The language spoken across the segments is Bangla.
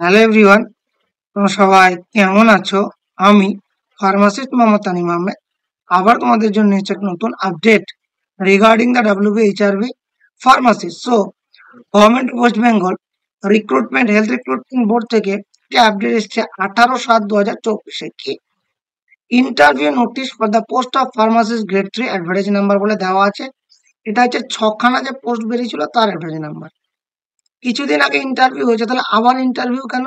হ্যালো এভরিওয়ান, তোমরা সবাই কেমন আছো? আমি ফার্মাসিস্ট মোহাম্মদ তানিম আহমেদ আবার তোমাদের জন্য এসেছে এক নতুন update regarding the WBHRB pharmacist. So government West Bengal recruitment health recruitment board থেকে একটি আপডেট এসেছে 18/7/2024 কি interview notice for the post of pharmacist grade 3 advertise number বলে দেওয়া আছে। এটা হচ্ছে 6খানা যে পোস্ট বেরিয়েছিল তার অ্যাডভার্টাইজ নাম্বার। কিছুদিন আগে ইন্টারভিউ হয়েছে, তাহলে আবার ইন্টারভিউ কেন?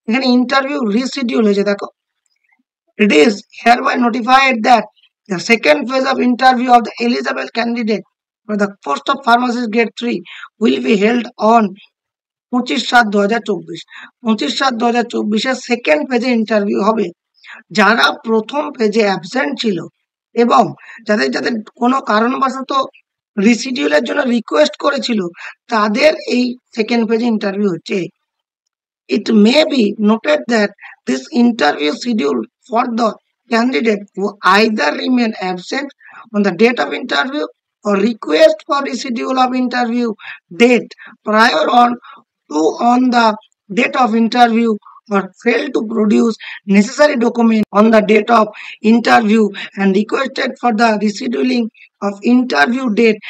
এখানে ইন্টারভিউ রিশিডিউল হয়েছে, দেখো। It is hereby notified that the second phase of interview of the eligible candidate for the post of pharmacist grade 3 will be held on 25/7/2024। 25/7/2024 second ফেজে ইন্টারভিউ হবে। যারা প্রথম ফেজে অ্যাবসেন্ট ছিল এবং যাদের যাদের কোনো কারণবশত রিশিডিউলের জন্য রিকোয়েস্ট করেছিল, তাদের এই সেকেন্ড ফেজে ইন্টারভিউ হচ্ছে। It may be noted that this interview schedule for the candidate who either remain absent on the date of interview or request for reschedule of interview date prior on the date of interview or fail to produce necessary document on the date of interview and requested for the rescheduling of interview date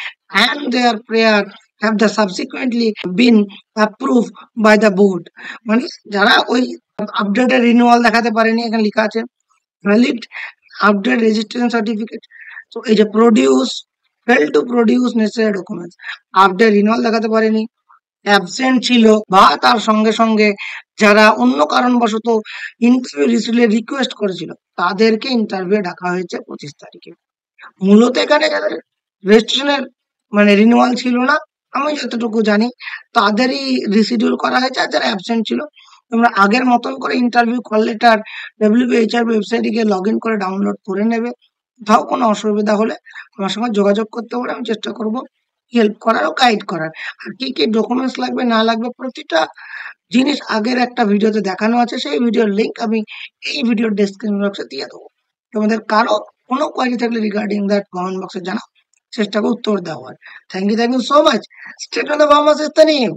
and their prior have the subsequently been approved by the board। মানে যারা ওই আপডেটের রিনিউয়াল দেখাতে পারেনি, এখানে লেখা আছে ভ্যালিড আপডেট রেজিস্ট্রেশন সার্টিফিকেট। তো এই যে produce fail to produce necessary documents, update renewal দেখাতে পারেনি, অ্যাবসেন্ট ছিল, বা তার সঙ্গে সঙ্গে যারা অন্য কারণবশত ইন্টারভিউ রিসিডের রিকোয়েস্ট করেছিল, তাদেরকে ইন্টারভিউ ডাকা হয়েছে 25 তারিখে। মূলত এখানে যাদের রেজিস্ট্রেশনের মানে রিনিউয়াল ছিল না, আমি যতটুকু জানি তাদেরই রিশিডিউল করা হয়েছে। আর যারা অ্যাবসেন্ট ছিল, তোমরা আগের মতন করে ইন্টারভিউ কল লেটার WBHR ওয়েবসাইটে গিয়ে লগ ইন করে ডাউনলোড করে নেবে। কোথাও কোনো অসুবিধা হলে আমার সঙ্গে যোগাযোগ করতে পারে, আমি চেষ্টা করব হেল্প করার ও গাইড করার। আর কি কি ডকুমেন্টস লাগবে না লাগবে প্রতিটা জিনিস আগের একটা ভিডিওতে দেখানো আছে, সেই ভিডিওর লিঙ্ক আমি এই ভিডিওর ডেসক্রিপশন বক্সে দিয়ে দেবো। তোমাদের কারো কোনো কোয়ারি থাকলে রিগার্ডিং দ্যাট কমেন্ট বক্সে জানাও, চেষ্টা করব উত্তর দেওয়ার। Thank you so much. Stay tuned the pharmacist Tanim.